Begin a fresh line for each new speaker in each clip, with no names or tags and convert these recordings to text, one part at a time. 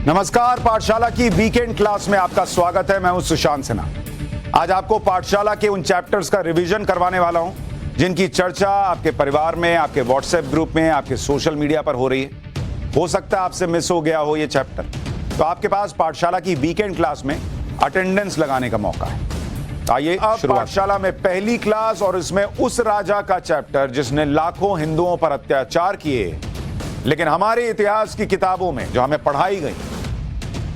नमस्कार, पाठशाला की वीकेंड क्लास में आपका स्वागत है। मैं हूं सुशांत सिन्हा। आज आपको पाठशाला के उन चैप्टर्स का रिवीजन करवाने वाला हूं जिनकी चर्चा आपके परिवार में, आपके व्हाट्सएप ग्रुप में, आपके सोशल मीडिया पर हो रही है। हो सकता है आपसे मिस हो गया हो ये चैप्टर, तो आपके पास पाठशाला की वीकेंड क्लास में अटेंडेंस लगाने का मौका है। आइए अब पाठशाला में पहली क्लास, और इसमें उस राजा का चैप्टर जिसने लाखों हिंदुओं पर अत्याचार किए, लेकिन हमारे इतिहास की किताबों में जो हमें पढ़ाई गई,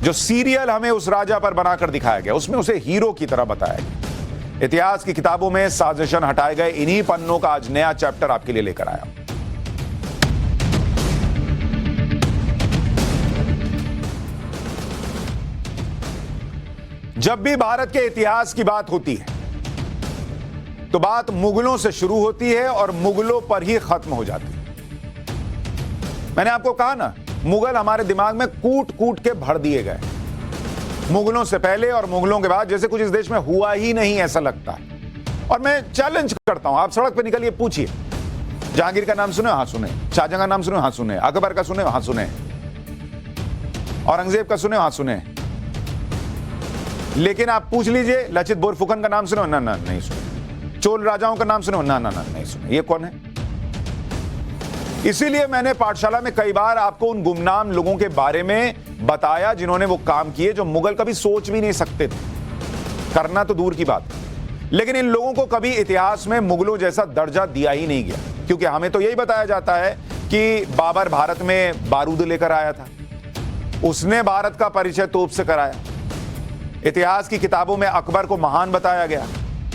जो सीरियल हमें उस राजा पर बनाकर दिखाया गया, उसमें उसे हीरो की तरह बताया गया। इतिहास की किताबों में साजिशन हटाए गए इन्हीं पन्नों का आज नया चैप्टर आपके लिए लेकर आया। जब भी भारत के इतिहास की बात होती है तो बात मुगलों से शुरू होती है और मुगलों पर ही खत्म हो जाती है। मैंने आपको कहा ना, मुगल हमारे दिमाग में कूट कूट के भर दिए गए। मुगलों से पहले और मुगलों के बाद जैसे कुछ इस देश में हुआ ही नहीं, ऐसा लगता है। और मैं चैलेंज करता हूं, आप सड़क पे निकलिए, पूछिए, जहांगीर का नाम सुने? हाँ सुने। शाहजहां का नाम सुने? हाँ सुने। अकबर का सुने? हाँ सुने। औरंगजेब का सुने? हाँ सुने। लेकिन आप पूछ लीजिए, लचित बोरफुकन का नाम सुने? ना ना नहीं सुने। चोल राजाओं का नाम सुने? ना ना ना नहीं सुने। ये कौन है? इसीलिए मैंने पाठशाला में कई बार आपको उन गुमनाम लोगों के बारे में बताया जिन्होंने वो काम किए जो मुगल कभी सोच भी नहीं सकते थे, करना तो दूर की बात। लेकिन इन लोगों को कभी इतिहास में मुगलों जैसा दर्जा दिया ही नहीं गया, क्योंकि हमें तो यही बताया जाता है कि बाबर भारत में बारूद लेकर आया था, उसने भारत का परिचय तोप से कराया। इतिहास की किताबों में अकबर को महान बताया गया,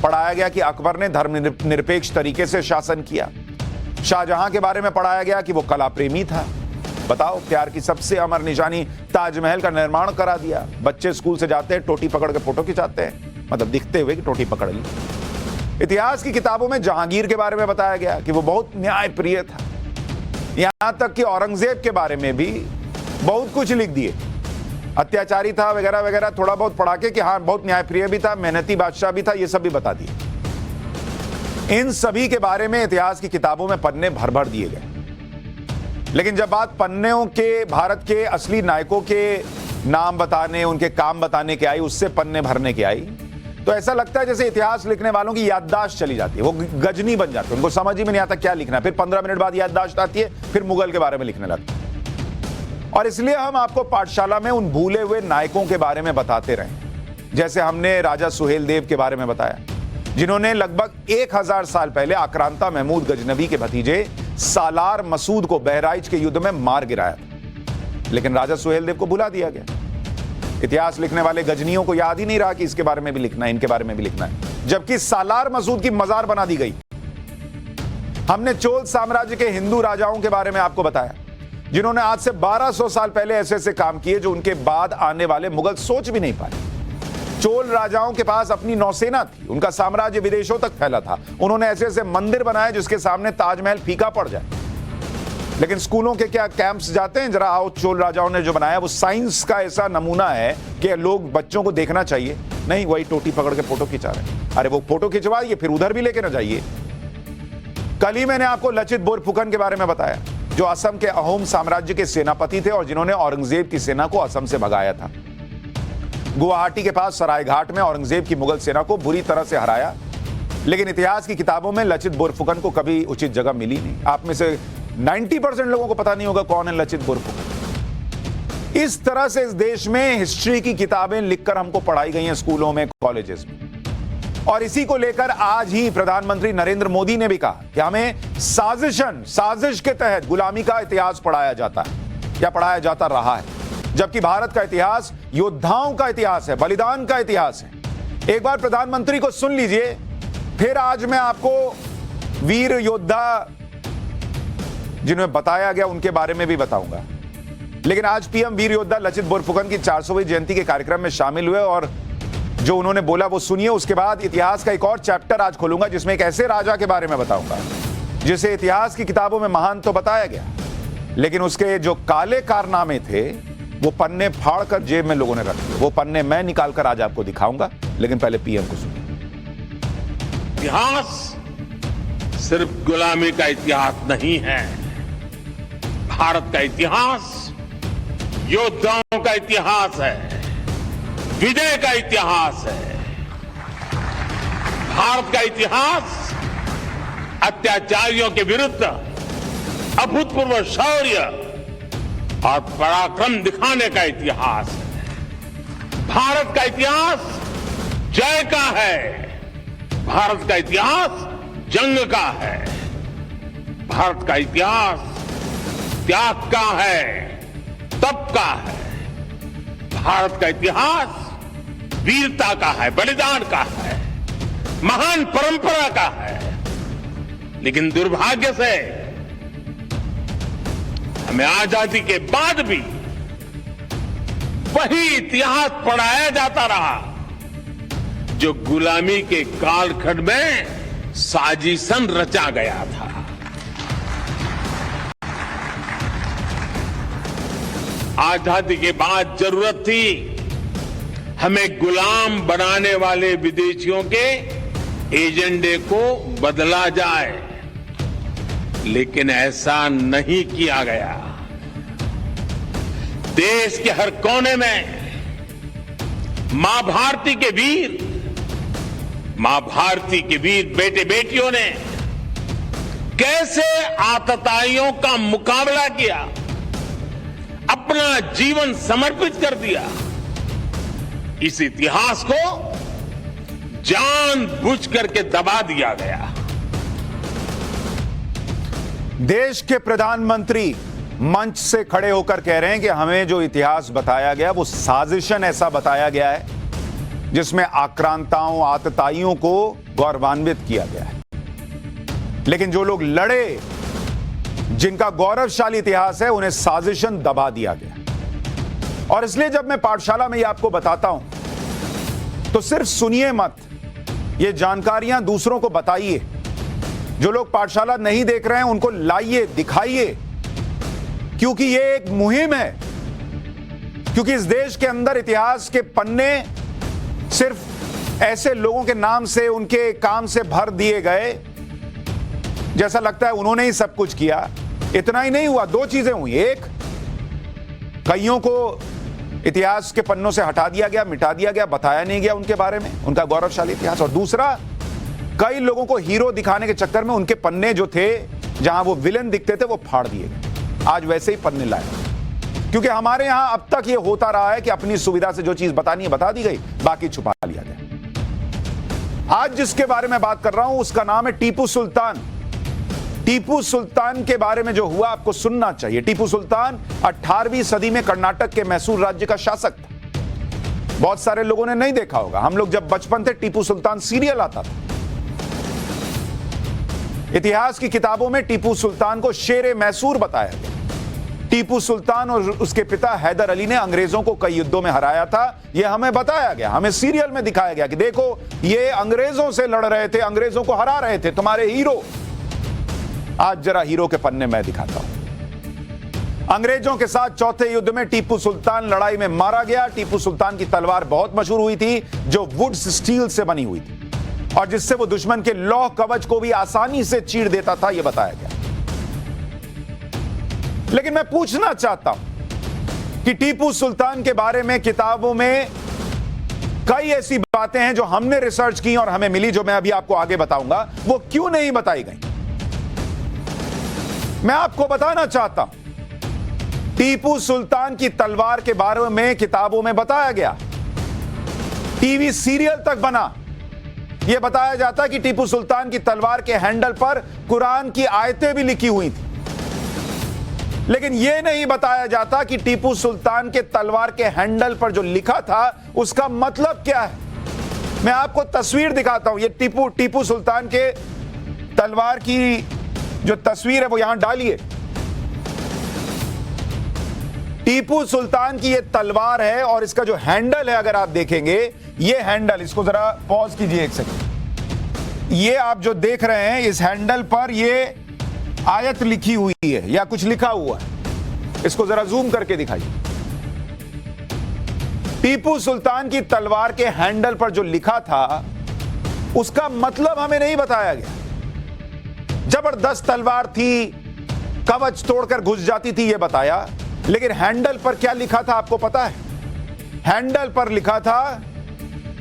पढ़ाया गया कि अकबर ने धर्मनिरपेक्ष तरीके से शासन किया। शाहजहां के बारे में पढ़ाया गया कि वो कला प्रेमी था। बताओ, प्यार की सबसे अमर निशानी ताजमहल का निर्माण करा दिया। बच्चे स्कूल से जाते हैं, टोटी पकड़ के फोटो खिंचाते हैं, मतलब दिखते हुए कि टोटी पकड़ ली। इतिहास की किताबों में जहांगीर के बारे में बताया गया कि वो बहुत न्यायप्रिय था। यहां तक कि औरंगजेब के बारे में भी बहुत कुछ लिख दिए, अत्याचारी था वगैरह वगैरह, थोड़ा बहुत पढ़ा के कि हाँ बहुत न्यायप्रिय भी था, मेहनती बादशाह भी था, ये सब भी बता दिए। इन सभी के बारे में इतिहास की किताबों में पन्ने भर भर दिए गए। लेकिन जब बात पन्नों के, भारत के असली नायकों के नाम बताने, उनके काम बताने की आई, उससे पन्ने भरने की आई, तो ऐसा लगता है जैसे इतिहास लिखने वालों की याददाश्त चली जाती है, वो गजनी बन जाती है, उनको समझ ही में नहीं आता क्या लिखना है। फिर 15 मिनट बाद याददाश्त आती है, फिर मुगल के बारे में लिखने लगते हैं। और इसलिए हम आपको पाठशाला में उन भूले हुए नायकों के बारे में बताते रहे। जैसे हमने राजा सुहेल देव के बारे में बताया, जिन्होंने लगभग 1000 साल पहले आक्रांता महमूद गजनवी के भतीजे सालार मसूद को बहराइच के युद्ध में मार गिराया था। लेकिन राजा सुहेल देव को भुला दिया गया। इतिहास लिखने वाले गजनियों को याद ही नहीं रहा कि इसके बारे में भी लिखना है, इनके बारे में भी लिखना है, जबकि सालार मसूद की मजार बना दी गई। हमने चोल साम्राज्य के हिंदू राजाओं के बारे में आपको बताया, जिन्होंने आज से 1200 साल पहले ऐसे ऐसे काम किए जो उनके बाद आने वाले मुगल सोच भी नहीं पाए। चोल राजाओं के पास अपनी नौसेना थी, उनका साम्राज्य विदेशों तक फैला था, उन्होंने ऐसे ऐसे मंदिर बनाए जिसके सामने ताजमहल फीका पड़ जाए। लेकिन स्कूलों के क्या कैंप्स जाते हैं? जरा आओ, चोल राजाओं ने जो बनाया वो साइंस का ऐसा नमूना है कि लोग, बच्चों को देखना चाहिए। नहीं, वही टोटी पकड़ के फोटो खिंचा रहे हैं। अरे वो फोटो खिंचवाइए, फिर उधर भी लेके ना जाइए। कल ही मैंने आपको लचित बोरफुकन के बारे में बताया, जो असम के अहोम साम्राज्य के सेनापति थे और जिन्होंने औरंगजेब की सेना को असम से भगाया था। गुवाहाटी के पास सरायघाट में औरंगजेब की मुगल सेना को बुरी तरह से हराया। लेकिन इतिहास की किताबों में लचित बोरफुकन को कभी उचित जगह मिली नहीं। आप में से 90% लोगों को पता नहीं होगा कौन है लचित बोरफुकन। इस तरह से इस देश में हिस्ट्री की किताबें लिखकर हमको पढ़ाई गई हैं स्कूलों में, कॉलेजेस में। और इसी को लेकर आज ही प्रधानमंत्री नरेंद्र मोदी ने भी कहा कि हमें साजिश के तहत गुलामी का इतिहास पढ़ाया जाता है या पढ़ाया जाता रहा है, जबकि भारत का इतिहास योद्धाओं का इतिहास है, बलिदान का इतिहास है। एक बार प्रधानमंत्री को सुन लीजिए, फिर आज मैं आपको वीर योद्धा जिन्हें बताया गया उनके बारे में भी बताऊंगा। लेकिन आज पीएम वीर योद्धा लचित बोरफुकन की 400वीं जयंती के कार्यक्रम में शामिल हुए और जो उन्होंने बोला वो सुनिए। उसके बाद इतिहास का एक और चैप्टर आज खोलूंगा जिसमें एक ऐसे राजा के बारे में बताऊंगा जिसे इतिहास की किताबों में महान तो बताया गया, लेकिन उसके जो काले कारनामे थे वो पन्ने फाड़ कर जेब में लोगों ने रख दिए। वो पन्ने मैं निकाल कर आज आपको दिखाऊंगा, लेकिन पहले पीएम को सुनिए।
इतिहास सिर्फ गुलामी का इतिहास नहीं है। भारत का इतिहास योद्धाओं का इतिहास है, विजय का इतिहास है। भारत का इतिहास अत्याचारियों के विरुद्ध अभूतपूर्व शौर्य और पराक्रम दिखाने का इतिहास है। भारत का इतिहास जय का है, भारत का इतिहास जंग का है, भारत का इतिहास त्याग का है, तप का है, भारत का इतिहास वीरता का है, बलिदान का है, महान परंपरा का है। लेकिन दुर्भाग्य से हमें आजादी के बाद भी वही इतिहास पढ़ाया जाता रहा जो गुलामी के कालखंड में साजिशन रचा गया था। आजादी के बाद जरूरत थी हमें गुलाम बनाने वाले विदेशियों के एजेंडे को बदला जाए, लेकिन ऐसा नहीं किया गया। देश के हर कोने में मां भारती के वीर बेटे बेटियों ने कैसे आतताइयों का मुकाबला किया, अपना जीवन समर्पित कर दिया। इस इतिहास को जानबूझ करके दबा दिया गया।
देश के प्रधानमंत्री मंच से खड़े होकर कह रहे हैं कि हमें जो इतिहास बताया गया वो साजिशन ऐसा बताया गया है जिसमें आक्रांताओं आतताइयों को गौरवान्वित किया गया है। लेकिन जो लोग लड़े, जिनका गौरवशाली इतिहास है, उन्हें साजिशन दबा दिया गया। और इसलिए जब मैं पाठशाला में ये आपको बताता हूं तो सिर्फ सुनिए मत, ये जानकारियां दूसरों को बताइए। जो लोग पाठशाला नहीं देख रहे हैं उनको लाइए, दिखाइए, क्योंकि ये एक मुहिम है। क्योंकि इस देश के अंदर इतिहास के पन्ने सिर्फ ऐसे लोगों के नाम से, उनके काम से भर दिए गए, जैसा लगता है उन्होंने ही सब कुछ किया। इतना ही नहीं हुआ, दो चीजें हुई। एक, कईयों को इतिहास के पन्नों से हटा दिया गया, मिटा दिया गया, बताया नहीं गया उनके बारे में, उनका गौरवशाली इतिहास। और दूसरा, कई लोगों को हीरो दिखाने के चक्कर में उनके पन्ने जो थे, जहां वो विलेन दिखते थे, वो फाड़ दिए गए। आज वैसे ही पन्ने लाए, क्योंकि हमारे यहां अब तक ये होता रहा है कि अपनी सुविधा से जो चीज बतानी है बता दी गई, बाकी छुपा लिया गया। आज जिसके बारे में बात कर रहा हूं उसका नाम है टीपू सुल्तान। टीपू सुल्तान के बारे में जो हुआ आपको सुनना चाहिए। टीपू सुल्तान 18वीं सदी में कर्नाटक के मैसूर राज्य का शासक था। बहुत सारे लोगों ने नहीं देखा होगा, हम लोग जब बचपन थे टीपू सुल्तान सीरियल आता था। इतिहास की किताबों में टीपू सुल्तान को शेरे मैसूर बताया गया। टीपू सुल्तान और उसके पिता हैदर अली ने अंग्रेजों को कई युद्धों में हराया था। यह हमें बताया गया, हमें सीरियल में दिखाया गया कि देखो ये अंग्रेजों से लड़ रहे थे, अंग्रेजों को हरा रहे थे, तुम्हारे हीरो। आज जरा हीरो के पन्ने मैं दिखाता हूं। अंग्रेजों के साथ चौथे युद्ध में टीपू सुल्तान लड़ाई में मारा गया। टीपू सुल्तान की तलवार बहुत मशहूर हुई थी, जो वुड्स स्टील से बनी हुई थी और जिससे वो दुश्मन के लौह कवच को भी आसानी से चीर देता था, यह बताया गया। लेकिन मैं पूछना चाहता हूं कि टीपू सुल्तान के बारे में किताबों में कई ऐसी बातें हैं जो हमने रिसर्च की और हमें मिली, जो मैं अभी आपको आगे बताऊंगा, वो क्यों नहीं बताई गई। मैं आपको बताना चाहता हूं, टीपू सुल्तान की तलवार के बारे में किताबों में बताया गया, टीवी सीरियल तक बना। यह बताया जाता कि टीपू सुल्तान की तलवार के हैंडल पर कुरान की आयतें भी लिखी हुई थी। लेकिन यह नहीं बताया जाता कि टीपू सुल्तान के तलवार के हैंडल पर जो लिखा था उसका मतलब क्या है। मैं आपको तस्वीर दिखाता हूं। यह टीपू सुल्तान के तलवार की जो तस्वीर है वो यहां डालिए। टीपू सुल्तान की यह तलवार है और इसका जो हैंडल है, अगर आप देखेंगे, ये हैंडल, इसको जरा पॉज कीजिए एक सेकंड। ये आप जो देख रहे हैं, इस हैंडल पर ये आयत लिखी हुई है या कुछ लिखा हुआ है। इसको जरा जूम करके दिखाइए। टीपू सुल्तान की तलवार के हैंडल पर जो लिखा था उसका मतलब हमें नहीं बताया गया। जबरदस्त तलवार थी, कवच तोड़कर घुस जाती थी, यह बताया। लेकिन हैंडल पर क्या लिखा था आपको पता है? हैंडल पर लिखा था,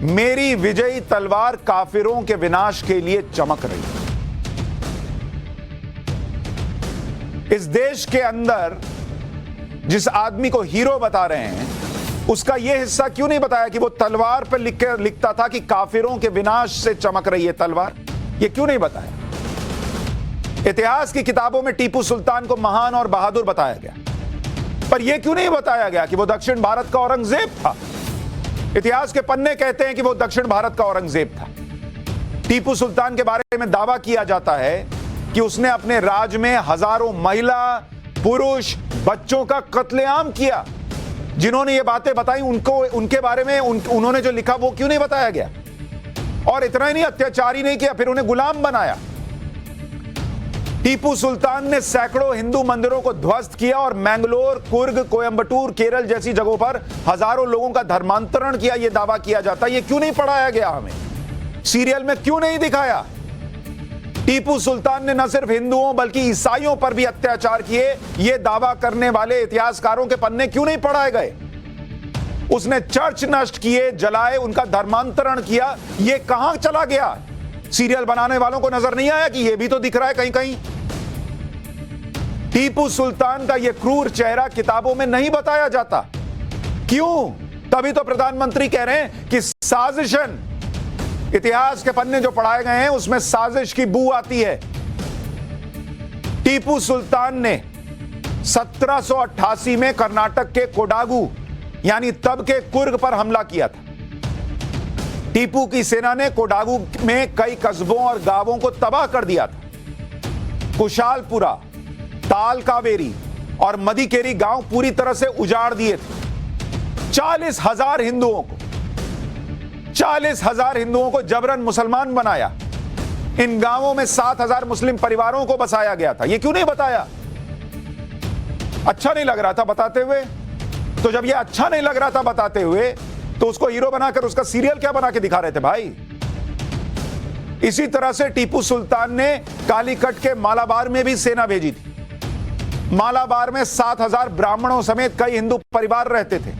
मेरी विजयी तलवार काफिरों के विनाश के लिए चमक रही है। इस देश के अंदर जिस आदमी को हीरो बता रहे हैं, उसका यह हिस्सा क्यों नहीं बताया कि वो तलवार पर लिखता था कि काफिरों के विनाश से चमक रही है तलवार? ये क्यों नहीं बताया? इतिहास की किताबों में टीपू सुल्तान को महान और बहादुर बताया गया, पर यह क्यों नहीं बताया गया कि वो दक्षिण भारत का औरंगजेब था? इतिहास के पन्ने कहते हैं कि वो दक्षिण भारत का औरंगजेब था। टीपू सुल्तान के बारे में दावा किया जाता है कि उसने अपने राज में हजारों महिला, पुरुष, बच्चों का कत्लेआम किया। जिन्होंने ये बातें बताई उनके बारे में उन्होंने जो लिखा वो क्यों नहीं बताया गया? और इतना ही नहीं, अत्याचार ही नहीं किया, फिर उन्हें गुलाम बनाया। टीपू सुल्तान ने सैकड़ों हिंदू मंदिरों को ध्वस्त किया और मैंगलोर, कुर्ग, कोयंबटूर, केरल जैसी जगहों पर हजारों लोगों का धर्मांतरण किया, यह दावा किया जाता है। यह क्यों नहीं पढ़ाया गया हमें? सीरियल में क्यों नहीं दिखाया? टीपू सुल्तान ने न सिर्फ हिंदुओं बल्कि ईसाइयों पर भी अत्याचार किए, यह दावा करने वाले इतिहासकारों के पन्ने क्यों नहीं पढ़ाए गए? उसने चर्च नष्ट किए, जलाए, उनका धर्मांतरण किया, यह कहां चला गया? सीरियल बनाने वालों को नजर नहीं आया कि यह भी तो दिख रहा है कहीं कहीं? टीपू सुल्तान का यह क्रूर चेहरा किताबों में नहीं बताया जाता। क्यों? तभी तो प्रधानमंत्री कह रहे हैं कि साजिशन, इतिहास के पन्ने जो पढ़ाए गए हैं उसमें साजिश की बू आती है। टीपू सुल्तान ने 1788 में कर्नाटक के कोडागु यानी तब के कुर्ग पर हमला किया था। टीपू की सेना ने कोडागु में कई कस्बों और गांवों को तबाह कर दिया था। कुशालपुरा, ताल कावेरी और मदिकेरी गांव पूरी तरह से उजाड़ दिए थे। 40,000 हिंदुओं को जबरन मुसलमान बनाया। इन गांवों में 7,000 मुस्लिम परिवारों को बसाया गया था। यह क्यों नहीं बताया? अच्छा नहीं लग रहा था बताते हुए? तो जब यह अच्छा नहीं लग रहा था बताते हुए, तो उसको हीरो बनाकर उसका सीरियल क्या बना के दिखा रहे थे भाई? इसी तरह से टीपू सुल्तान ने कालीकट के मालाबार में भी सेना भेजी थी। मालाबार में 7,000 ब्राह्मणों समेत कई हिंदू परिवार रहते थे।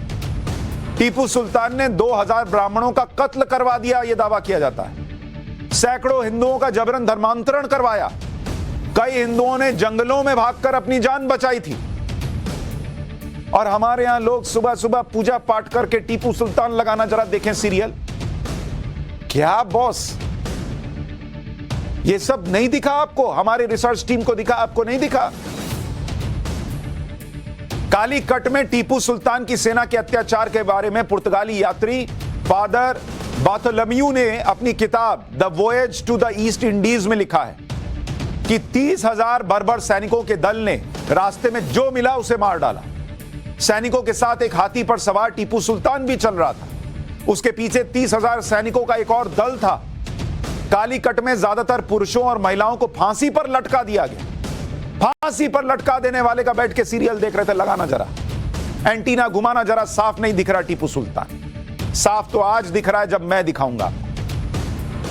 टीपू सुल्तान ने 2,000 ब्राह्मणों का कत्ल करवा दिया, यह दावा किया जाता है। सैकड़ों हिंदुओं का जबरन धर्मांतरण करवाया। कई हिंदुओं ने जंगलों में भागकर अपनी जान बचाई थी। और हमारे यहां लोग सुबह सुबह पूजा पाठ करके टीपू सुल्तान लगाना, जरा देखें सीरियल। क्या बॉस, ये सब नहीं दिखा आपको? हमारी रिसर्च टीम को दिखा, आपको नहीं दिखा? कालीकट में टीपू सुल्तान की सेना के अत्याचार के बारे में पुर्तगाली यात्री फादर बार्थोलोम्यू ने अपनी किताब the voyage to the East Indies में लिखा है कि 30,000 बर्बर सैनिकों के दल ने रास्ते में जो मिला उसे मार डाला। सैनिकों के साथ एक हाथी पर सवार टीपू सुल्तान भी चल रहा था। उसके पीछे 30,000 सैनिकों का एक और दल था। कालीकट में ज्यादातर पुरुषों और महिलाओं को फांसी पर लटका दिया गया। फांसी पर लटका देने वाले का बैठ के सीरियल देख रहे थे। लगाना जरा, एंटीना घुमाना जरा, साफ नहीं दिख रहा टीपू सुल्तान। साफ तो आज दिख रहा है जब मैं दिखाऊंगा।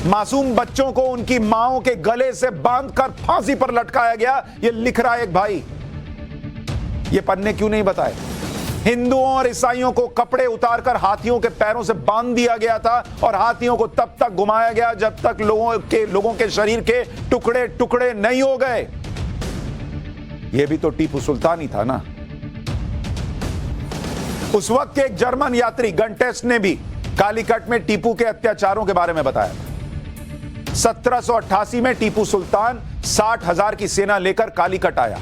मासूम बच्चों को उनकी माओं के गले से बांधकर फांसी पर लटकाया गया, यह लिख रहा है एक भाई। ये पन्ने क्यों नहीं बताए? हिंदुओं और ईसाइयों को कपड़े उतारकर हाथियों के पैरों से बांध दिया गया था और हाथियों को तब तक घुमाया गया जब तक लोगों के शरीर के टुकड़े टुकड़े नहीं हो गए। यह भी तो टीपू सुल्तान ही था ना। उस वक्त के एक जर्मन यात्री गंटेस्ट ने भी कालीकट में टीपू के अत्याचारों के बारे में बताया था। 1788 में टीपू सुल्तान 60,000 की सेना लेकर कालीकट आया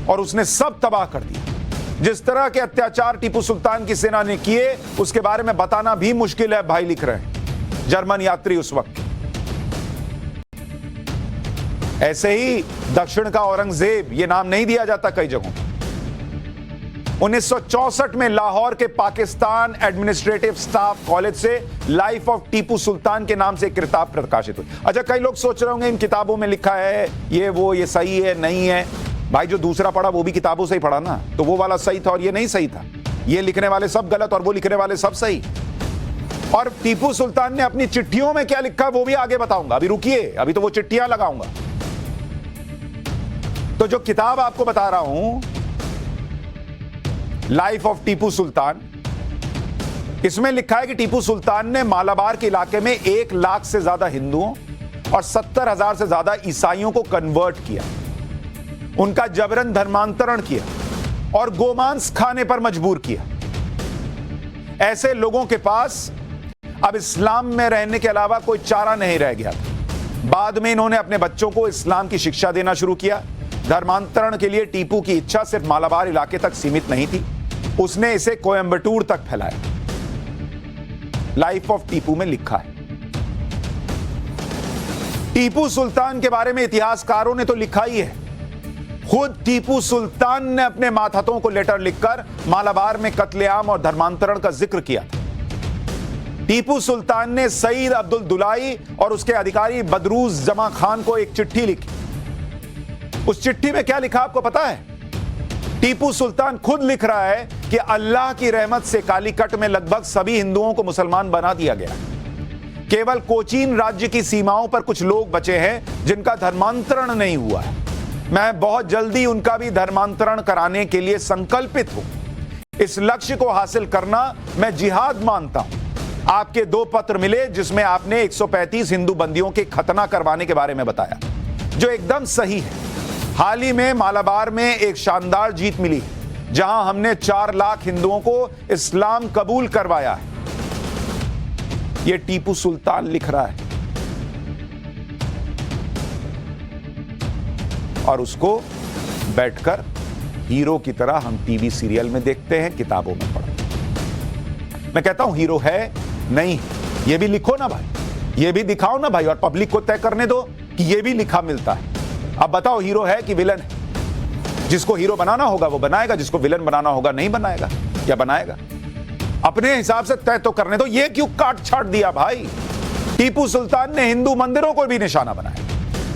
और उसने सब तबाह कर दिया। जिस तरह के अत्याचार टीपू सुल्तान की सेना ने किए उसके बारे में बताना भी मुश्किल है, भाई लिख रहे हैं जर्मन यात्री उस वक्त। ऐसे ही दक्षिण का औरंगजेब, यह नाम नहीं दिया जाता कई जगहों। 1964 में लाहौर के पाकिस्तान एडमिनिस्ट्रेटिव स्टाफ कॉलेज से लाइफ ऑफ टीपू सुल्तान के नाम से एक किताब प्रकाशित हुई। अच्छा, कई लोग सोच रहे होंगे इन किताबों में लिखा है ये सही है, नहीं है। भाई जो दूसरा पढ़ा वो भी किताबों से ही पढ़ा ना, तो वो वाला सही था और ये नहीं सही था। ये लिखने वाले सब गलत और वो लिखने वाले सब सही। और टीपू सुल्तान ने अपनी चिट्ठियों में क्या लिखा वो भी आगे बताऊंगा। अभी रुकिए, अभी तो वो चिट्ठियां लगाऊंगा। तो जो किताब आपको बता रहा हूं लाइफ ऑफ टीपू सुल्तान। इसमें लिखा है कि टीपू सुल्तान ने मालाबार के इलाके में 1 लाख से ज्यादा हिंदुओं और 70,000 से ज्यादा ईसाइयों को कन्वर्ट किया, उनका जबरन धर्मांतरण किया और गोमांस खाने पर मजबूर किया। ऐसे लोगों के पास अब इस्लाम में रहने के अलावा कोई चारा नहीं रह गया था। बाद में इन्होंने अपने बच्चों को इस्लाम की शिक्षा देना शुरू किया। धर्मांतरण के लिए टीपू की इच्छा सिर्फ मालाबार इलाके तक सीमित नहीं थी, उसने इसे कोयंबटूर तक फैलाया। लाइफ ऑफ टीपू में लिखा है। टीपू सुल्तान के बारे में इतिहासकारों ने तो लिखा ही है। खुद टीपू सुल्तान ने अपने मातहतों को लेटर लिखकर मालाबार में कत्लेआम और धर्मांतरण का जिक्र किया। टीपू सुल्तान ने सईद अब्दुल दुलाई और उसके अधिकारी बदरूज जमा खान को एक चिट्ठी लिखी। उस चिट्ठी में क्या लिखा आपको पता है? टीपू सुल्तान खुद लिख रहा है कि अल्लाह की रहमत से कालीकट में लगभग सभी हिंदुओं को मुसलमान बना दिया गया। केवल कोचीन राज्य की सीमाओं पर कुछ लोग बचे हैं जिनका धर्मांतरण नहीं हुआ है। मैं बहुत जल्दी उनका भी धर्मांतरण कराने के लिए संकल्पित हूं। इस लक्ष्य को हासिल करना मैं जिहाद मानता हूं। आपके 2 पत्र मिले जिसमें आपने 135 हिंदू बंदियों के खतना करवाने के बारे में बताया, जो एकदम सही है। हाल ही में मालाबार में एक शानदार जीत मिली जहां हमने 4 लाख हिंदुओं को इस्लाम कबूल करवाया है। यह टीपू सुल्तान लिख रहा है और उसको बैठकर हीरो की तरह हम टीवी सीरियल में देखते हैं, किताबों में पढ़ते हैं। मैं कहता हूं हीरो है नहीं, ये भी लिखो ना भाई, ये भी दिखाओ ना भाई, और पब्लिक को तय करने दो कि ये भी लिखा मिलता है। अब बताओ हीरो है कि विलन है? जिसको हीरो बनाना होगा वो बनाएगा, जिसको विलन बनाना होगा नहीं बनाएगा। क्या बनाएगा? अपने हिसाब से तय तो करने दो। ये क्यों काट छाट दिया भाई? टीपू सुल्तान ने हिंदू मंदिरों को भी निशाना बनाया,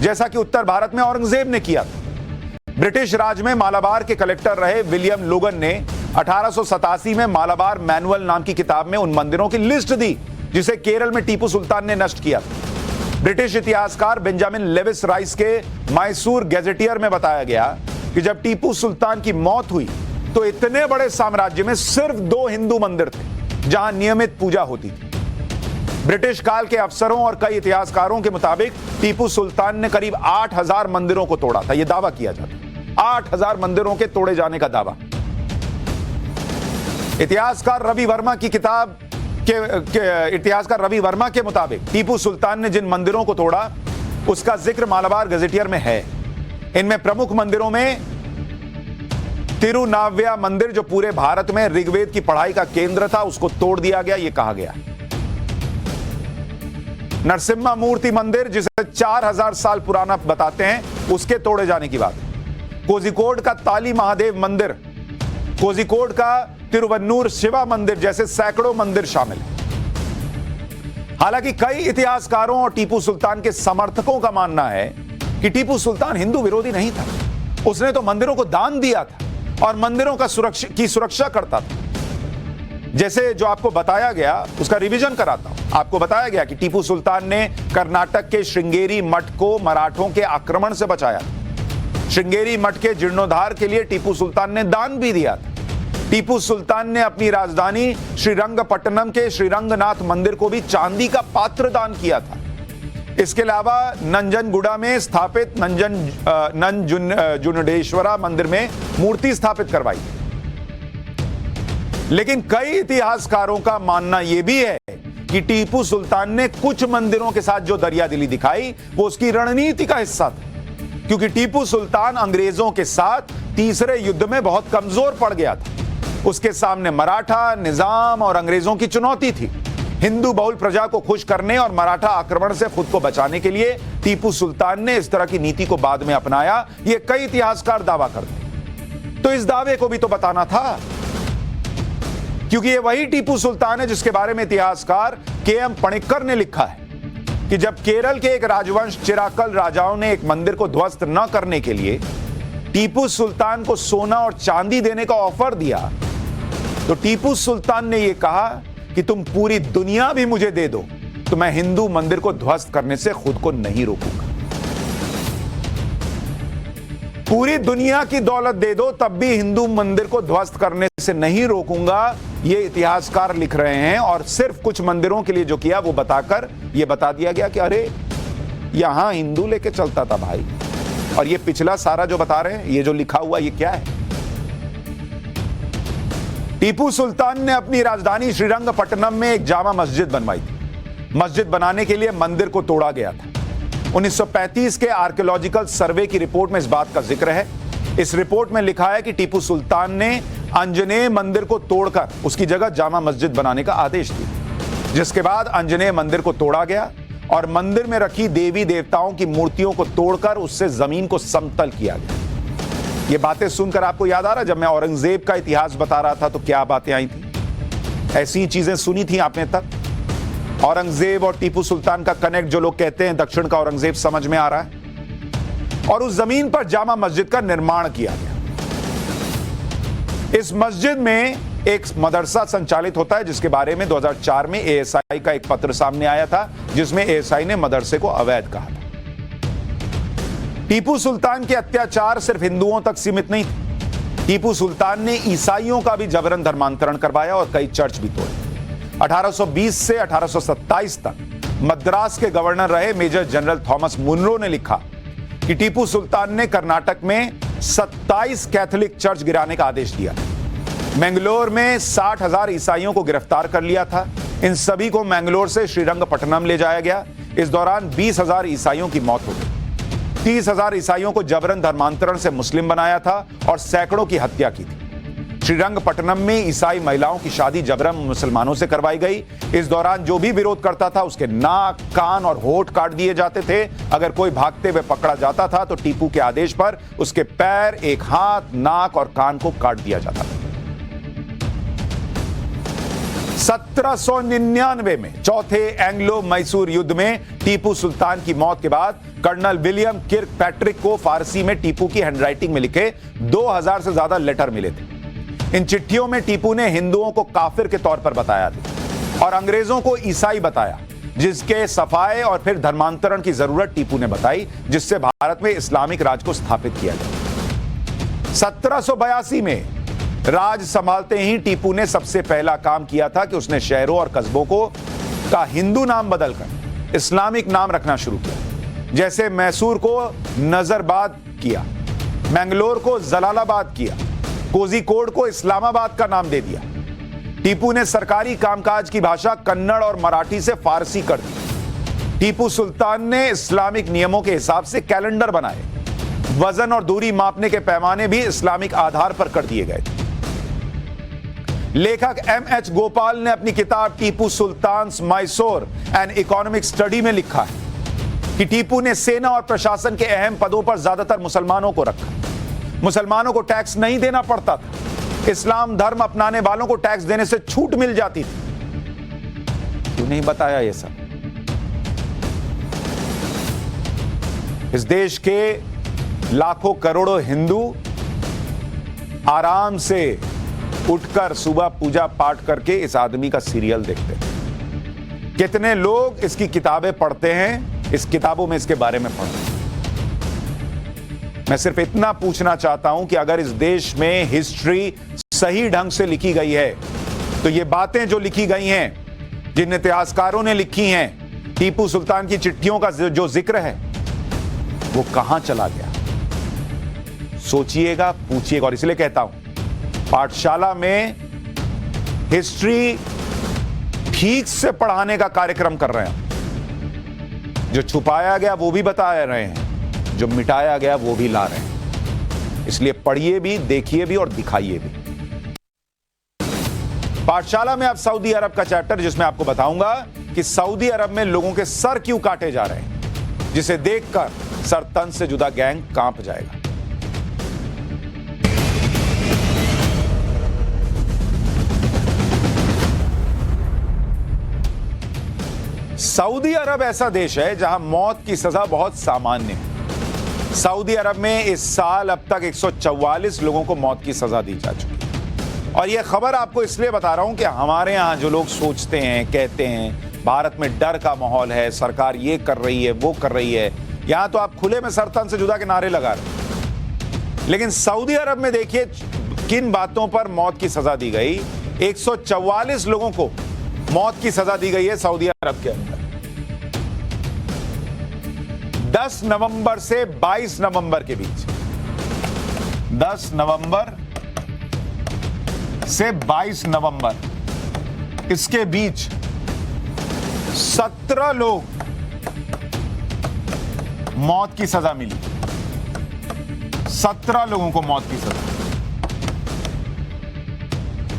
जैसा कि उत्तर भारत में औरंगजेब ने किया था। ब्रिटिश राज में मालाबार के कलेक्टर रहे विलियम लोगन ने 1887 में मालाबार मैनुअल नाम की किताब में उन मंदिरों की लिस्ट दी जिसे केरल में टीपू सुल्तान ने नष्ट किया था। ब्रिटिश इतिहासकार बेंजामिन लेविस राइस के मैसूर गैजेटियर में बताया गया कि जब टीपू सुल्तान की मौत हुई तो इतने बड़े साम्राज्य में सिर्फ 2 हिंदू मंदिर थे जहां नियमित पूजा होती थी। ब्रिटिश काल के अफसरों और कई इतिहासकारों के मुताबिक टीपू सुल्तान ने करीब 8,000 मंदिरों को तोड़ा था। यह दावा किया जाता, 8,000 मंदिरों के तोड़े जाने का दावा। इतिहासकार रवि वर्मा की किताब इतिहासकार रवि वर्मा के मुताबिक टीपू सुल्तान ने जिन मंदिरों को तोड़ा उसका जिक्र मालाबार गजेटियर में है। इनमें प्रमुख मंदिरों में तिरुनाव्या मंदिर, जो पूरे भारत में ऋग्वेद की पढ़ाई का केंद्र था, उसको तोड़ दिया गया, यह कहा गया। नरसिम्हा मूर्ति मंदिर, जिसे 4000 साल पुराना बताते हैं, उसके तोड़े जाने की बात। कोझिकोड का ताली महादेव मंदिर, कोझिकोड का तिरुवन्नूर शिवा मंदिर जैसे सैकड़ों मंदिर शामिल हैं। हालांकि कई इतिहासकारों और टीपू सुल्तान के समर्थकों का मानना है कि टीपू सुल्तान हिंदू विरोधी नहीं था। उसने तो मंदिरों को दान दिया था और मंदिरों की सुरक्षा करता था। जैसे जो आपको बताया गया उसका रिवीजन कराता हूं। आपको बताया गया कि टीपू सुल्तान ने कर्नाटक के श्रृंगेरी मठ को मराठों के आक्रमण से बचाया। श्रृंगेरी मठ के जीर्णोद्धार के लिए टीपू सुल्तान ने दान भी दिया था। टीपू सुल्तान ने अपनी राजधानी श्रीरंगपट्टनम के श्रीरंगनाथ मंदिर को भी चांदी का पात्र दान किया था। इसके अलावा नंजनगुड़ा में स्थापित नंजुंडेश्वरा मंदिर में मूर्ति स्थापित करवाई। लेकिन कई इतिहासकारों का मानना यह भी है कि टीपू सुल्तान ने कुछ मंदिरों के साथ जो दरियादिली दिखाई वो उसकी रणनीति का हिस्सा था, क्योंकि टीपू सुल्तान अंग्रेजों के साथ तीसरे युद्ध में बहुत कमजोर पड़ गया था। उसके सामने मराठा निजाम और अंग्रेजों की चुनौती थी। हिंदू बहुल प्रजा को खुश करने और मराठा आक्रमण से खुद को बचाने के लिए टीपू सुल्तान ने इस तरह की नीति को बाद में अपनाया। ये कई इतिहासकार दावा करते। तो इस दावे को भी तो बताना था, क्योंकि ये वही टीपू सुल्तान है जिसके बारे में इतिहासकार के.एम. पणिक्कर ने लिखा है कि जब केरल के एक राजवंश चिराकल राजाओं ने एक मंदिर को ध्वस्त न करने के लिए टीपू सुल्तान को सोना और चांदी देने का ऑफर दिया, तो टीपू सुल्तान ने यह कहा कि तुम पूरी दुनिया भी मुझे दे दो तो मैं हिंदू मंदिर को ध्वस्त करने से खुद को नहीं रोकूंगा। पूरी दुनिया की दौलत दे दो तब भी हिंदू मंदिर को ध्वस्त करने से नहीं रोकूंगा, ये इतिहासकार लिख रहे हैं। और सिर्फ कुछ मंदिरों के लिए जो किया वो बताकर ये बता दिया गया कि अरे यहां हिंदू लेके चलता था भाई। और ये पिछला सारा जो बता रहे हैं, ये जो लिखा हुआ ये क्या है? टीपू सुल्तान ने अपनी राजधानी श्रीरंगपट्टनम में एक जामा मस्जिद बनवाई थी। मस्जिद बनाने के लिए मंदिर को तोड़ा गया था। 1935 के आर्कियोलॉजिकल सर्वे की रिपोर्ट में इस बात का जिक्र है। इस रिपोर्ट में लिखा है कि टीपू सुल्तान ने आंजनेय मंदिर को तोड़कर उसकी जगह जामा मस्जिद बनाने का आदेश दिया, जिसके बाद आंजनेय मंदिर को तोड़ा गया और मंदिर में रखी देवी देवताओं की मूर्तियों को तोड़कर उससे जमीन को समतल किया गया। ये बातें सुनकर आपको याद आ रहा है जब मैं औरंगजेब का इतिहास बता रहा था तो क्या बातें आई थी? ऐसी चीजें सुनी थी आपने तब? औरंगजेब और टीपू सुल्तान का कनेक्ट जो लोग कहते हैं दक्षिण का औरंगजेब समझ में आ रहा है। और उस जमीन पर जामा मस्जिद का निर्माण किया गया। इस मस्जिद में एक मदरसा संचालित होता है जिसके बारे में 2004 में एएसआई का एक पत्र सामने आया था, जिसमें एएसआई ने मदरसे को अवैध कहा था। टीपू सुल्तान के अत्याचार सिर्फ हिंदुओं तक सीमित नहीं थे। टीपू सुल्तान ने ईसाइयों का भी जबरन धर्मांतरण करवाया और कई चर्च भी तोड़े। 1820 से 1827 तक मद्रास के गवर्नर रहे मेजर जनरल थॉमस मुनरो ने लिखा कि टीपू सुल्तान ने कर्नाटक में 27 कैथोलिक चर्च गिराने का आदेश दिया। मैंगलोर में 60,000 ईसाइयों को गिरफ्तार कर लिया था। इन सभी को मैंगलोर से श्रीरंगपट्टनम ले जाया गया। इस दौरान 20,000 ईसाइयों की मौत हो गई। 30,000 ईसाइयों को जबरन धर्मांतरण से मुस्लिम बनाया था और सैकड़ों की हत्या की थी। श्रीरंगपट्टनम में ईसाई महिलाओं की शादी जबरन मुसलमानों से करवाई गई। इस दौरान जो भी विरोध करता था उसके नाक, कान और होठ काट दिए जाते थे। अगर कोई भागते हुए पकड़ा जाता था तो टीपू के आदेश पर उसके पैर, एक हाथ, नाक और कान को काट दिया जाता था। 1799 में चौथे एंग्लो मैसूर युद्ध में टीपू सुल्तान की मौत के बाद कर्नल विलियम किर्क पैट्रिक को फारसी में टीपू की हैंडराइटिंग में लिखे 2000 से ज्यादा लेटर मिले थे। इन चिट्ठियों में टीपू ने हिंदुओं को काफिर के तौर पर बताया था और अंग्रेजों को ईसाई बताया, जिसके सफाए और फिर धर्मांतरण की जरूरत टीपू ने बताई, जिससे भारत में इस्लामिक राज को स्थापित किया गया। 1782 में राज संभालते ही टीपू ने सबसे पहला काम किया था कि उसने शहरों और कस्बों को का हिंदू नाम बदलकर इस्लामिक नाम रखना शुरू किया। जैसे मैसूर को नजरबाद किया, मैंगलोर को जलालाबाद किया, कोझिकोड को इस्लामाबाद का नाम दे दिया। टीपू ने सरकारी कामकाज की भाषा कन्नड़ और मराठी से फारसी कर दी। टीपू सुल्तान ने इस्लामिक नियमों के हिसाब से कैलेंडर बनाए। वजन और दूरी मापने के पैमाने भी इस्लामिक आधार पर कर दिए गए थे। लेखक एमएच गोपाल ने अपनी किताब Tipu Sultan's Mysore an economic study में लिखा है कि टीपू ने सेना और प्रशासन के अहम पदों पर ज्यादातर मुसलमानों को रखा। मुसलमानों को टैक्स नहीं देना पड़ता था। इस्लाम धर्म अपनाने वालों को टैक्स देने से छूट मिल जाती थी। क्यों नहीं बताया ये सब? इस देश के लाखों करोड़ों हिंदू आराम से उठकर सुबह पूजा पाठ करके इस आदमी का सीरियल देखते हैं। कितने लोग इसकी किताबें पढ़ते हैं, इस किताबों में इसके बारे में पढ़ते हैं। मैं सिर्फ इतना पूछना चाहता हूं कि अगर इस देश में हिस्ट्री सही ढंग से लिखी गई है तो ये बातें जो लिखी गई हैं, जिन इतिहासकारों ने लिखी हैं, टीपू सुल्तान की चिट्ठियों का जो जिक्र है, वो कहां चला गया? सोचिएगा, पूछिएगा। और इसलिए कहता हूं पाठशाला में हिस्ट्री ठीक से पढ़ाने का कार्यक्रम कर रहे हैं। जो छुपाया गया वो भी बता रहे हैं, जो मिटाया गया वो भी ला रहे हैं। इसलिए पढ़िए भी, देखिए भी और दिखाइए भी। पाठशाला में अब सऊदी अरब का चैप्टर, जिसमें आपको बताऊंगा कि सऊदी अरब में लोगों के सर क्यों काटे जा रहे हैं, जिसे देखकर सर तन से जुदा गैंग कांप जाएगा। सऊदी अरब ऐसा देश है जहां मौत की सजा बहुत सामान्य है। सऊदी अरब में इस साल अब तक 144 लोगों को मौत की सजा दी जा चुकी है। और यह खबर आपको इसलिए बता रहा हूं कि हमारे यहां जो लोग सोचते हैं, कहते हैं भारत में डर का माहौल है, सरकार ये कर रही है, वो कर रही है, यहां तो आप खुले में सर तन से जुदा के नारे लगा रहे हैं। लेकिन सऊदी अरब में देखिए किन बातों पर मौत की सजा दी गई। 144 लोगों को मौत की सजा दी गई है सऊदी अरब के अंदर। 10 नवंबर से 22 नवंबर के बीच, 10 नवंबर से 22 नवंबर इसके बीच 17 लोग मौत की सजा मिली। 17 लोगों को मौत की सजा,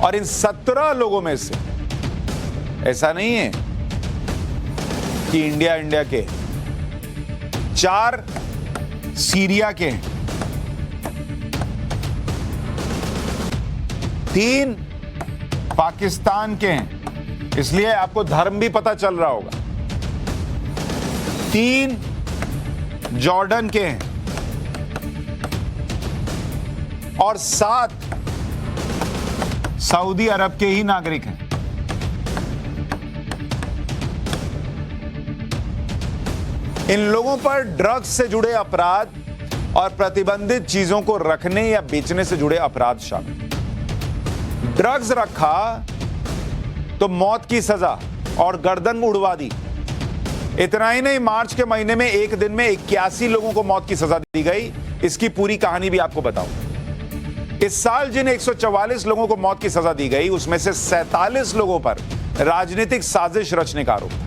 और इन 17 लोगों में से ऐसा नहीं है कि इंडिया के, 4 सीरिया के, 3 पाकिस्तान के हैं, इसलिए आपको धर्म भी पता चल रहा होगा। 3 जॉर्डन के हैं और 7 सऊदी अरब के ही नागरिक हैं। इन लोगों पर ड्रग्स से जुड़े अपराध और प्रतिबंधित चीजों को रखने या बेचने से जुड़े अपराध शामिल। ड्रग्स रखा तो मौत की सजा और गर्दन उड़वा दी। इतना ही नहीं, मार्च के महीने में एक दिन में 81 लोगों को मौत की सजा दी गई। इसकी पूरी कहानी भी आपको बताऊं। इस साल जिन 144 लोगों को मौत की सजा दी गई, उसमें से 47 लोगों पर राजनीतिक साजिश रचने का आरोप था।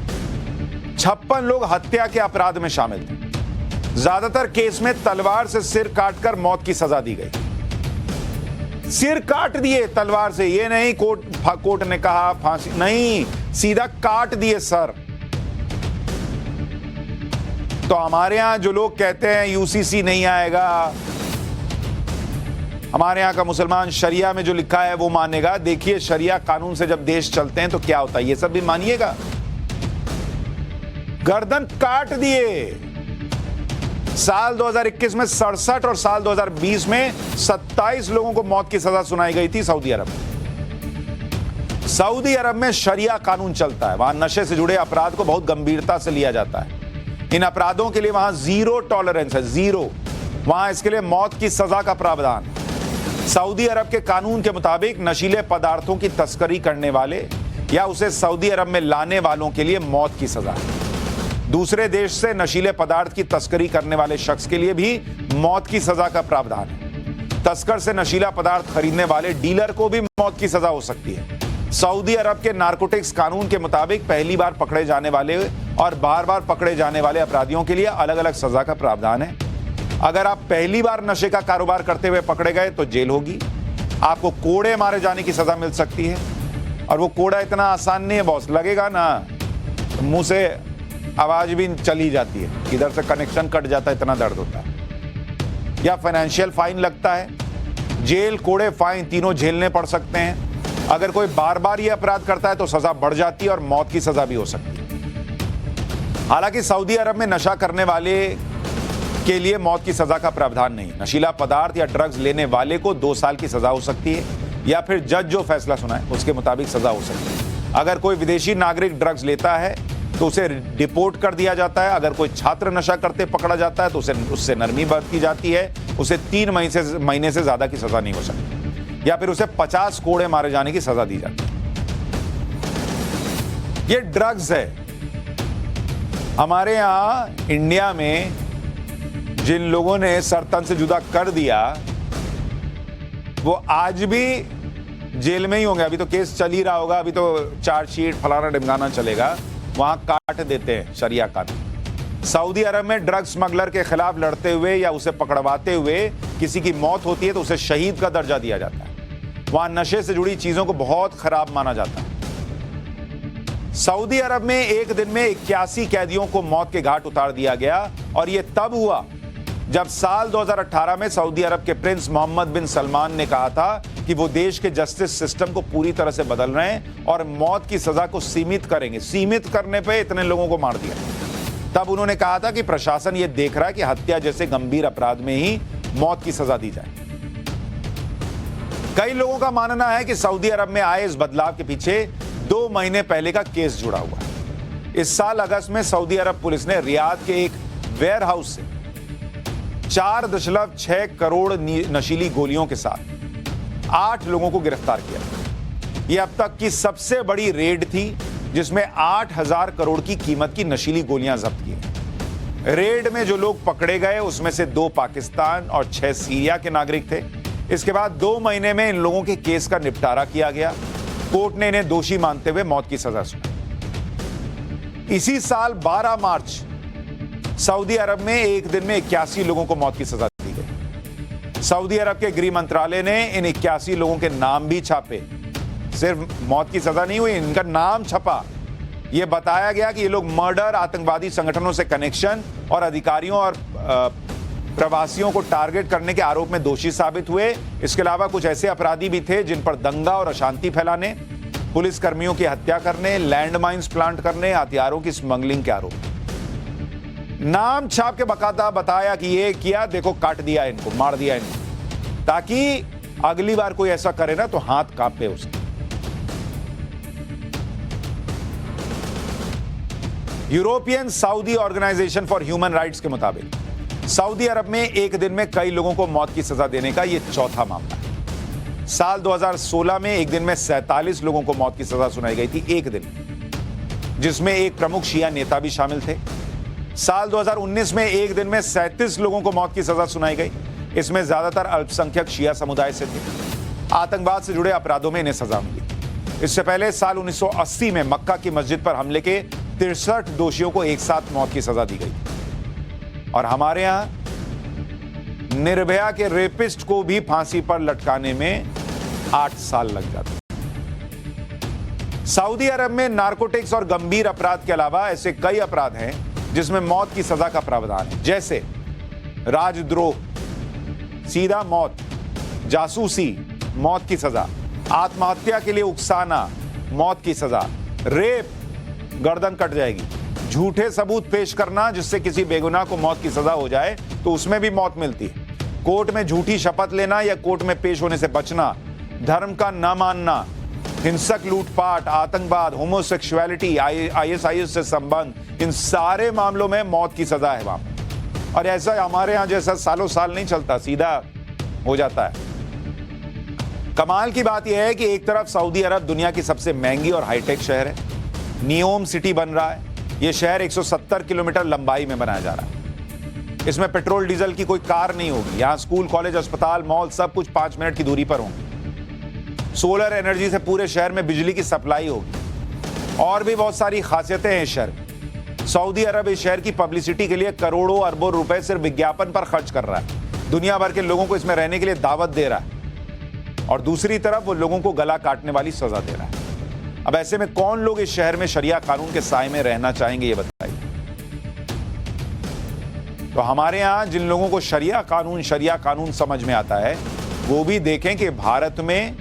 56 लोग हत्या के अपराध में शामिल थे। ज्यादातर केस में तलवार से सिर काटकर मौत की सजा दी गई। सिर काट दिए तलवार से, ये नहीं कोर्ट ने कहा फांसी, नहीं, सीधा काट दिए सर। तो हमारे यहां जो लोग कहते हैं यूसीसी नहीं आएगा, हमारे यहां का मुसलमान शरिया में जो लिखा है वो मानेगा, देखिए शरिया कानून से जब देश चलते हैं तो क्या होता है, ये सब भी मानिएगा। गर्दन काट दिए। साल 2021 में 67 और साल 2020 में 27 लोगों को मौत की सजा सुनाई गई थी सऊदी अरब में। सऊदी अरब में शरिया कानून चलता है, वहां नशे से जुड़े अपराध को बहुत गंभीरता से लिया जाता है। इन अपराधों के लिए वहां 0 टॉलरेंस है, 0। वहां इसके लिए मौत की सजा का प्रावधान। सऊदी अरब के कानून के मुताबिक नशीले पदार्थों की तस्करी करने वाले या उसे सऊदी अरब में लाने वालों के लिए मौत की सजा है। दूसरे देश से नशीले पदार्थ की तस्करी करने वाले शख्स के लिए भी मौत की सजा का प्रावधान है। तस्कर से नशीला पदार्थ खरीदने वाले डीलर को भी मौत की सजा हो सकती है। सऊदी अरब के नारकोटिक्स कानून के मुताबिक पहली बार पकड़े जाने वाले और बार-बार पकड़े जाने वाले अपराधियों के लिए अलग-अलग सजा का प्रावधान है। अगर आप पहली बार नशे का कारोबार करते हुए पकड़े गए तो जेल होगी, आपको कोड़े मारे जाने की सजा मिल सकती है। और वो कोड़ा इतना आसान नहीं है बॉस, लगेगा ना मुंह से आवाज भी चली जाती है, इधर से कनेक्शन कट जाता है, इतना दर्द होता है। या फाइनेंशियल फाइन लगता है, जेल, कोड़े, फाइन तीनों झेलने पड़ सकते हैं। अगर कोई बार बार ये अपराध करता है तो सजा बढ़ जाती है और मौत की सजा भी हो सकती है। हालांकि सऊदी अरब में नशा करने वाले के लिए मौत की सजा का प्रावधान नहीं। नशीला पदार्थ या ड्रग्स लेने वाले को 2 साल की सजा हो सकती है या फिर जज जो फैसला सुनाए उसके मुताबिक सजा हो सकती है। अगर कोई विदेशी नागरिक ड्रग्स लेता है तो उसे डिपोर्ट कर दिया जाता है। अगर कोई छात्र नशा करते पकड़ा जाता है तो उससे नरमी बरती जाती है, उसे 3 महीने से ज्यादा की सजा नहीं हो सकती या फिर उसे 50 कोड़े मारे जाने की सजा दी जाती है। ये ड्रग्स है। हमारे यहां इंडिया में जिन लोगों ने सर तन से जुदा कर दिया वो आज भी जेल में ही होंगे। अभी तो केस चल ही रहा होगा, अभी तो चार्जशीट फलाना ढिमकाना चलेगा, वहां काट देते हैं शरिया कानून। सऊदी अरब में ड्रग स्मगलर के खिलाफ लड़ते हुए या उसे पकड़वाते हुए किसी की मौत होती है तो उसे शहीद का दर्जा दिया जाता है। वहां नशे से जुड़ी चीजों को बहुत खराब माना जाता है। सऊदी अरब में एक दिन में 81 कैदियों को मौत के घाट उतार दिया गया और यह तब हुआ जब साल 2018 में सऊदी अरब के प्रिंस मोहम्मद बिन सलमान ने कहा था कि वो देश के जस्टिस सिस्टम को पूरी तरह से बदल रहे हैं और मौत की सजा को सीमित करेंगे। सीमित करने पे इतने लोगों को मार दिया। तब उन्होंने कहा था कि प्रशासन ये देख रहा है कि हत्या जैसे गंभीर अपराध में ही मौत की सजा दी जाए। कई लोगों का मानना है कि सऊदी अरब में आए इस बदलाव के पीछे 2 महीने पहले का केस जुड़ा हुआ है। इस साल अगस्त में सऊदी अरब पुलिस ने रियाद के एक वेयर हाउस से 4.6 करोड़ नशीली गोलियों के साथ 8 लोगों को गिरफ्तार किया। यह अब तक की सबसे बड़ी रेड थी जिसमें 8,000 करोड़ की कीमत की नशीली गोलियां जब्त की। रेड में जो लोग पकड़े गए उसमें से 2 पाकिस्तान और 6 सीरिया के नागरिक थे। इसके बाद 2 महीने में इन लोगों के केस का निपटारा किया गया। कोर्ट ने इन्हें दोषी मानते हुए मौत की सजा सुनाई। इसी साल 12 मार्च सऊदी अरब में एक दिन में 81 लोगों को मौत की सजा दी गई। सऊदी अरब के गृह मंत्रालय ने इन 81 लोगों के नाम भी छापे। सिर्फ मौत की सजा नहीं हुई, इनका नाम छपा। यह बताया गया कि ये लोग मर्डर, आतंकवादी संगठनों से कनेक्शन और अधिकारियों और प्रवासियों को टारगेट करने के आरोप में दोषी साबित हुए। इसके अलावा कुछ ऐसे अपराधी भी थे जिन पर दंगा और अशांति फैलाने, पुलिस कर्मियों की हत्या करने, लैंड माइंस प्लांट करने, हथियारों की स्मगलिंग के आरोप। नाम छाप के बकायदा बताया कि ये किया, देखो काट दिया इनको, मार दिया इनको, ताकि अगली बार कोई ऐसा करे ना तो हाथ कांपे उसके। European Saudi organisation for human rights के मुताबिक सऊदी अरब में एक दिन में कई लोगों को मौत की सजा देने का यह चौथा मामला है। साल 2016 में एक दिन में 47 लोगों को मौत की सजा सुनाई गई थी, एक दिन, जिसमें एक प्रमुख शिया नेता भी शामिल थे। साल 2019 में एक दिन में 37 लोगों को मौत की सजा सुनाई गई। इसमें ज्यादातर अल्पसंख्यक शिया समुदाय से थे। आतंकवाद से जुड़े अपराधों में इन्हें सजा मिली। इससे पहले साल 1980 में मक्का की मस्जिद पर हमले के 63 दोषियों को एक साथ मौत की सजा दी गई। और हमारे यहां निर्भया के रेपिस्ट को भी फांसी पर लटकाने में 8 साल लग जाते। सऊदी अरब में नारकोटिक्स और गंभीर अपराध के अलावा ऐसे कई अपराध हैं जिसमें मौत की सजा का प्रावधान है, जैसे राजद्रोह, सीधा मौत, जासूसी, मौत की सजा, आत्महत्या के लिए उकसाना, मौत की सजा, रेप, गर्दन कट जाएगी, झूठे सबूत पेश करना जिससे किसी बेगुनाह को मौत की सजा हो जाए तो उसमें भी मौत मिलती है, कोर्ट में झूठी शपथ लेना या कोर्ट में पेश होने से बचना, धर्म का न मानना, हिंसक लूटपाट, आतंकवाद, होमोसेक्सुअलिटी, आईएसआईएस से संबंध, इन सारे मामलों में मौत की सजा है वहां पर। और ऐसा हमारे यहां जैसा सालों साल नहीं चलता, सीधा हो जाता है। कमाल की बात यह है कि एक तरफ सऊदी अरब दुनिया की सबसे महंगी और हाईटेक शहर है, नियोम सिटी बन रहा है। यह शहर 170 किलोमीटर लंबाई में बनाया जा रहा है। इसमें पेट्रोल डीजल की कोई कार नहीं होगी। यहां स्कूल, कॉलेज, अस्पताल, मॉल सब कुछ 5 मिनट की दूरी पर होंगे। सोलर एनर्जी से पूरे शहर में बिजली की सप्लाई होगी। और भी बहुत सारी खासियतें हैं इस शहर में। सऊदी अरब इस शहर की पब्लिसिटी के लिए करोड़ों अरबों रुपए सिर्फ विज्ञापन पर खर्च कर रहा है। दुनिया भर के लोगों को इसमें रहने के लिए दावत दे रहा है और दूसरी तरफ वो लोगों को गला काटने वाली सजा दे रहा है। अब ऐसे में कौन लोग इस शहर में शरिया कानून के साए में रहना चाहेंगे, ये बताइए। तो हमारे यहां जिन लोगों को शरिया कानून समझ में आता है वो भी देखें कि भारत में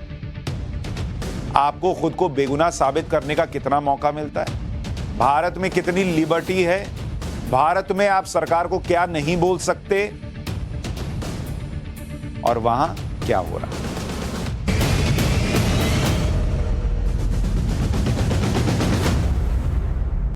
आपको खुद को बेगुनाह साबित करने का कितना मौका मिलता है, भारत में कितनी लिबर्टी है, भारत में आप सरकार को क्या नहीं बोल सकते और वहां क्या हो रहा है।